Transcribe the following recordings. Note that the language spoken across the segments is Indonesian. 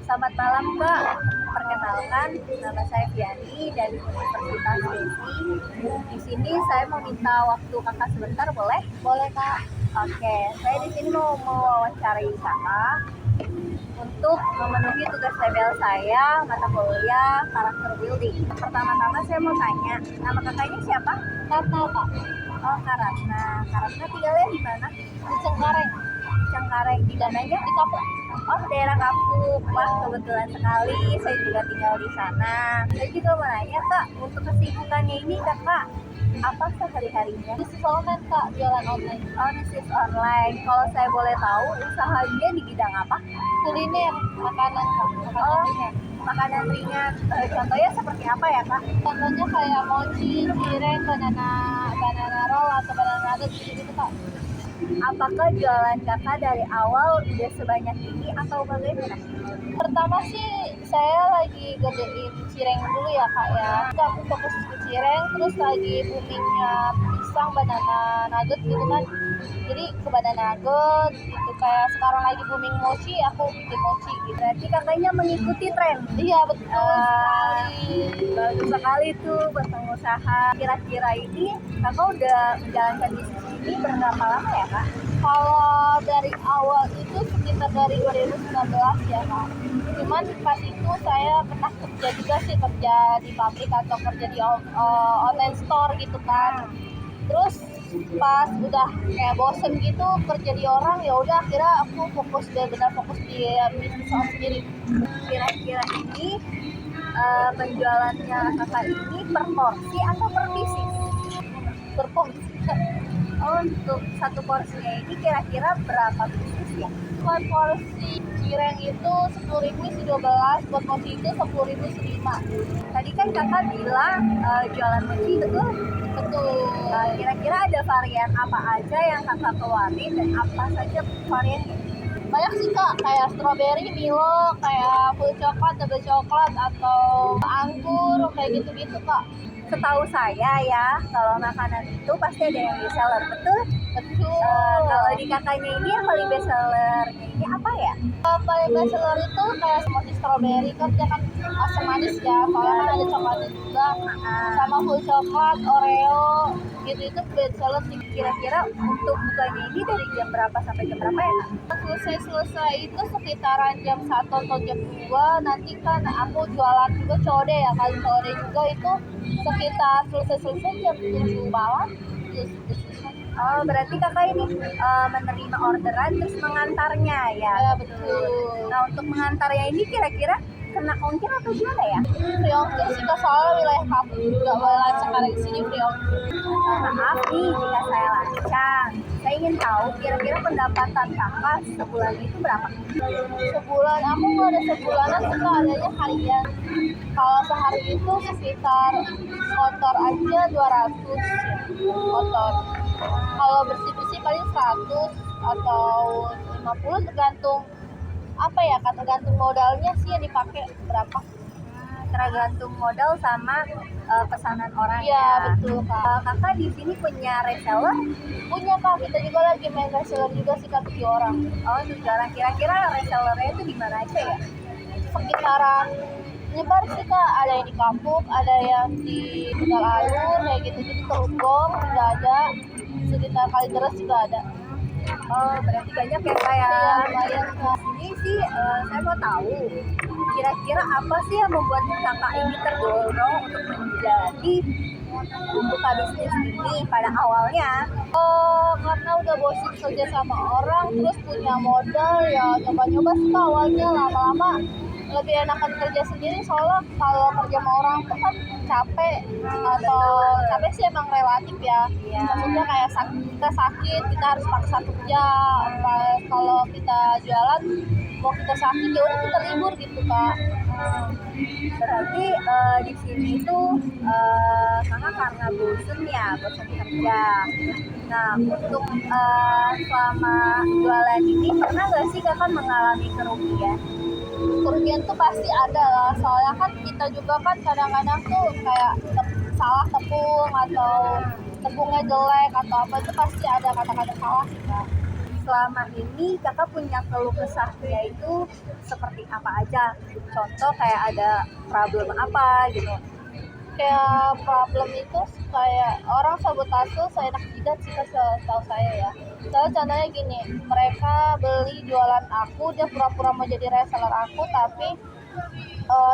Selamat malam Kak, perkenalkan nama saya Fiani dari Universitas Desi. Di sini saya mau minta waktu Kakak sebentar, boleh? Boleh Kak. Oke, saya di sini mau mewawancarai Kakak untuk memenuhi tugas TBL saya mata kuliah karakter building. Pertama-tama saya mau tanya, nama kakaknya siapa? Ratna Kak. Oh, Karatna. Karatna tinggalnya di mana? Di Cengkareng. Cengkareng, di mananya? Di Kapuk. Oh, daerah Kapuk. Wah, kebetulan sekali saya juga tinggal di sana. Saya juga mau nanya Kak, untuk kesibukannya ini Kakak apa sehari-harinya? Bisnis online Kak, jualan online. Oh, bisnis online. Kalau saya boleh tahu, usahanya di bidang apa? Kuliner, makanan Kak, makanan Oh, ringan. makanan ringan. Contohnya seperti apa ya Kak? Contohnya kayak mochi, cireng, banana roll atau banana nugget gitu Kak. Apakah jualan Kakak dari awal udah sebanyak ini atau bagaimana? Pertama sih saya lagi gedein cireng dulu ya Kak ya. Terus aku fokus ke cireng, terus lagi boomingnya pisang, banana nugget gitu kan. Jadi ke banana nugget gitu, kayak sekarang lagi booming mochi, aku bikin mochi gitu. Berarti kakaknya mengikuti tren. Iya betul sekali. Bagus sekali tuh berpengusaha. Kira-kira ini kakak udah menjalankan bisnis ini berapa lama ya Kak? Kalau dari awal itu sekitar dari 2019 ya Kak. Cuman pas itu saya pernah kerja juga sih, kerja di pabrik atau kerja di online store gitu kan. Terus pas udah kayak bosen gitu kerja di orang, ya udah akhirnya aku benar-benar fokus di bisnis aku sendiri. Kira-kira ini penjualannya kakak ini per porsi atau per pieces? Berporsi. Oh, untuk satu porsinya ini kira-kira berapa pieces ya? Buat porsi cireng itu 10.000 isi 12, buat mochi itu 10.000 isi 5. Tadi kan kakak bilang jualan mochi, betul? Betul. Kira-kira ada varian apa aja yang kakak keluarin dan apa saja variannya? Banyak sih Kak, kayak strawberry, Milo, kayak full coklat, double coklat, atau anggur, kayak gitu-gitu Kak. Setahu saya ya, kalau makanan itu pasti ada yang best seller, betul? Betul. Kalau di kakaknya ini yang paling best sellernya ini apa ya? Paling best seller itu kayak smoothie strawberry kan, dia kan asam manis ya, soalnya kan ada coklatnya juga, sama full coklat, Oreo, gitu itu best seller sih. Kira-kira untuk bukanya ini dari jam berapa sampai jam berapa ya Kak? Selesai itu sekitaran jam 1 atau jam 2. Nanti kan aku jualan juga code ya kan, code juga itu sekitar selesai jam 7 malam. Oh, berarti kakak ini menerima orderan terus mengantarnya ya? Ya betul. Nah, untuk mengantarnya ini kira-kira kena ongkir atau gimana ya? Free ongkir sih Kak, soalnya wilayah Kapuk juga, wilayah Cengkareng sini free ongkir. Maaf nih jika saya lancang. Saya ingin tahu kira-kira pendapatan kakak sebulan itu berapa? Sebulan aku nggak ada sebulanan sih Kak, adanya harian. Kalau sehari itu sekitar kotor aja 200 kotor. Kalau bersih-bersih paling 100 atau 50, tergantung apa ya Kak, tergantung modalnya sih yang dipakai berapa. Tergantung modal sama pesanan orang Iya ya. betul Kak. Kakak di sini punya reseller? Punya Kak, kita juga lagi main reseller juga sih Kak, 7 orang. Oh, 7 orang. Kira-kira resellernya itu di mana aja ya? Sekitaran nyebar sih Kak, ada yang di Kapuk, ada yang di Tegal Alur, kayak gitu-gitu, Telukong juga ada, sekitar Kalideres juga ada. Oh, berarti banyak ya Kak ya? Iya lumayan Kak. Ini sih saya mau tahu kira-kira apa sih yang membuat kakak ini terdorong untuk menjadi membuka bisnis ini pada awalnya? Karena udah bosan kerja sama orang, terus punya modal, ya nyoba-nyoba sih Kak awalnya. Lama-lama lebih enakan kerja sendiri, soalnya kalau kerja sama orang tuh kan capek, atau capek sih emang relatif ya. Maksudnya kayak kita sakit, kita harus paksa kerja. Kalau kita jualan, mau kita sakit ya udah kita libur gitu Kak. Berarti di sini tuh kakak karena bosen kerja. Nah, untuk selama jualan ini pernah nggak sih kakak mengalami kerugian? Kerugian tuh pasti ada lah, soalnya kan kita juga kan kadang-kadang tuh kayak salah tepung atau tepungnya jelek atau apa, itu pasti ada kata-kata salah sih Kak. selama ini kakak punya keluh kesahnya itu seperti apa aja? Contoh kayak ada problem apa gitu? Kayak problem itu kayak orang sabotase seenak jidat sih setahu saya ya. Soalnya contohnya gini, mereka beli jualan aku, dia pura-pura mau jadi reseller aku, tapi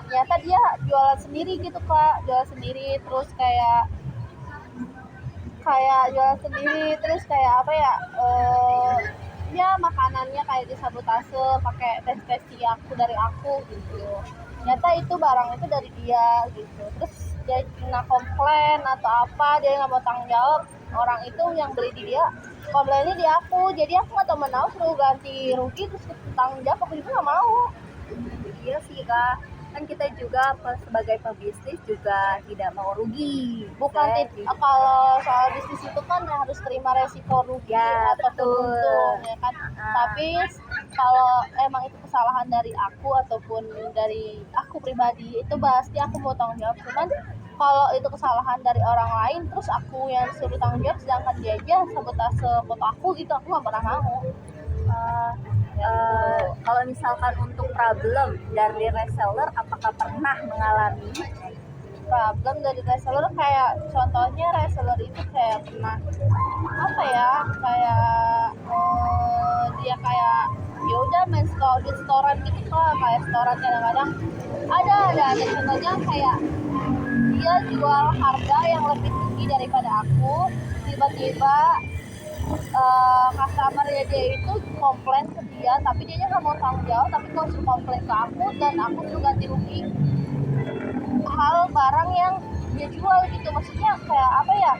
ternyata dia jualan sendiri gitu kak, jualan sendiri terus kayak jualan sendiri terus kayak apa ya, ya makanannya kayak disabotase pakai tes aku dari aku gitu. Ternyata itu barang itu dari dia gitu, terus dia kena komplain atau apa, dia nggak mau tanggung jawab, orang itu yang beli di dia komplainnya di aku, jadi aku nggak tahu menau suruh ganti rugi terus tanggung jawab, aku juga nggak mau. Iya sih kak, kan kita juga sebagai pebisnis juga tidak mau rugi. Bukan kalau soal bisnis itu kan harus terima resiko rugi Ya, ataupun betul. untung ya kan. Tapi kalau emang itu kesalahan dari aku ataupun dari aku pribadi, itu pasti aku mau tanggung jawab. Cuman kalau itu kesalahan dari orang lain terus aku yang suruh tanggung jawab, sedangkan dia aja sabotase foto aku gitu, aku nggak pernah mau. Kalau misalkan untuk problem dari reseller, apakah pernah mengalami? Problem dari reseller kayak contohnya reseller itu kayak pernah apa ya, kayak dia kayak ya udah main di storan gitu kok, kayak storan kadang-kadang ada contohnya kayak dia jual harga yang lebih tinggi daripada aku, tiba-tiba customer-nya dia itu komplain ke dia, tapi dia nggak mau tanggung jawab, tapi mau suruh komplain ke aku dan aku suruh ganti rugi hal barang yang dia jual gitu. Maksudnya kayak apa ya,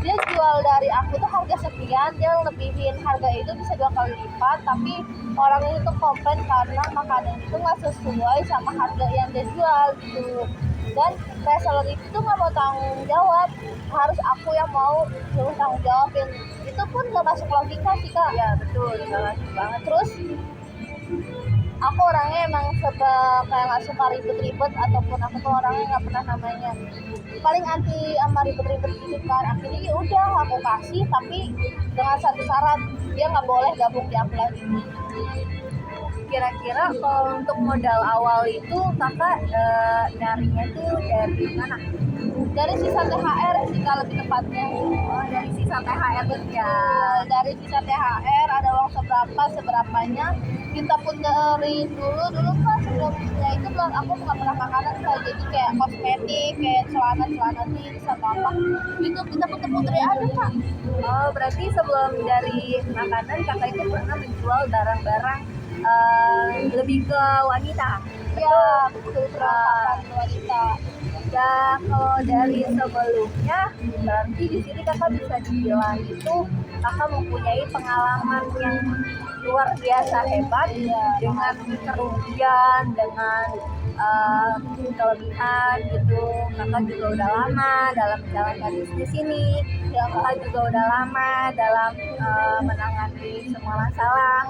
dia jual dari aku tuh harga sekian, dia lebihin harga itu bisa 2 kali lipat, tapi orang itu tuh komplain karena makanan itu nggak sesuai sama harga yang dia jual gitu. Dan reseller itu tuh nggak mau tanggung jawab, harus aku yang mau suruh tanggung jawabin. Itu pun nggak masuk logika sih kak. Ya betul, nggak masuk banget. Terus aku orangnya emang kayak nggak suka ribet-ribet, ataupun aku tuh orangnya nggak pernah namanya paling anti sama ribet-ribet gitu kan. Akhirnya ya udah aku kasih, tapi dengan satu syarat, dia nggak boleh gabung di aku lagi. Kira-kira kalau untuk modal awal itu kakak nyarinya tuh dari mana? Dari sisa THR sih kalau lebih tepatnya. Dari sisa THR ya. Dari sisa THR ada uang seberapanya kita pun dari dulu kan sebelumnya itu belum, aku nggak pernah makanan kayak jadi kayak kosmetik, kayak celana jeans atau apa itu kita puter-puter aja kak. Oh berarti sebelum dari makanan kakak itu pernah menjual barang-barang lebih ke wanita? Ya betul, perlengkapan wanita. Ya kalau dari sebelumnya berarti di sini kakak bisa dibilang itu kakak mempunyai pengalaman yang luar biasa hebat dengan kerugian, dengan kelebihan gitu. Kakak juga udah lama dalam menjalankan bisnis ini, kakak juga udah lama dalam menangani semua masalah.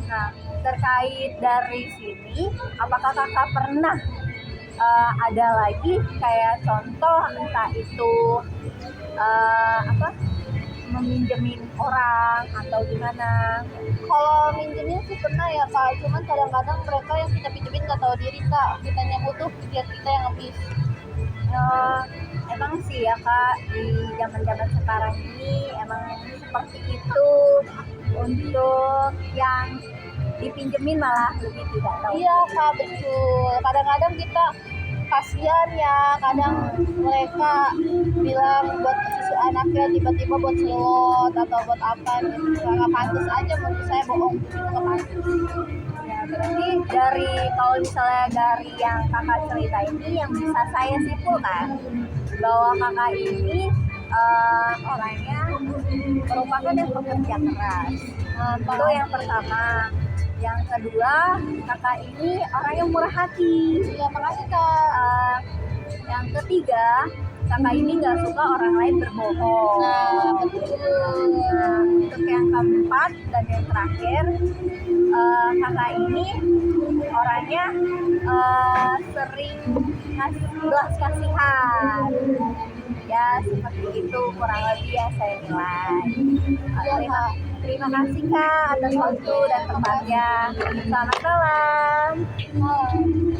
Nah terkait dari sini, apakah kakak pernah ada lagi kayak contoh entah itu meminjemin orang atau gimana? Kalau minjemin sih pernah ya kak, cuman kadang-kadang mereka yang kita pinjemin nggak tahu diri kak, kitanya butuh dia kita yang habis. Emang sih ya kak, di zaman sekarang ini emang seperti itu, untuk yang dipinjemin malah lebih tidak tahu. Iya kak, betul. Kadang-kadang kita kasihan ya, kadang mereka bilang buat susu anaknya, tiba-tiba buat selot atau buat apa gitu. Nggak pantas aja menurut saya, bohong itu nggak pantas. Ya berarti dari kalau misalnya dari yang kakak cerita ini yang bisa saya simpulkan bahwa kakak ini orangnya merupakan yang pekerja keras. Itu yang pertama. Yang kedua, kakak ini orang yang murah hati. Ya makasih kak. Yang ketiga, kakak ini nggak suka orang lain berbohong. Nah betul. Untuk yang keempat dan yang terakhir, kakak ini orangnya sering ngasih belas kasihan. Ya seperti itu kurang lebih yang saya nilai. Iya, Kak. Terima kasih Kak atas waktu dan tempatnya. Selamat malam. Malam.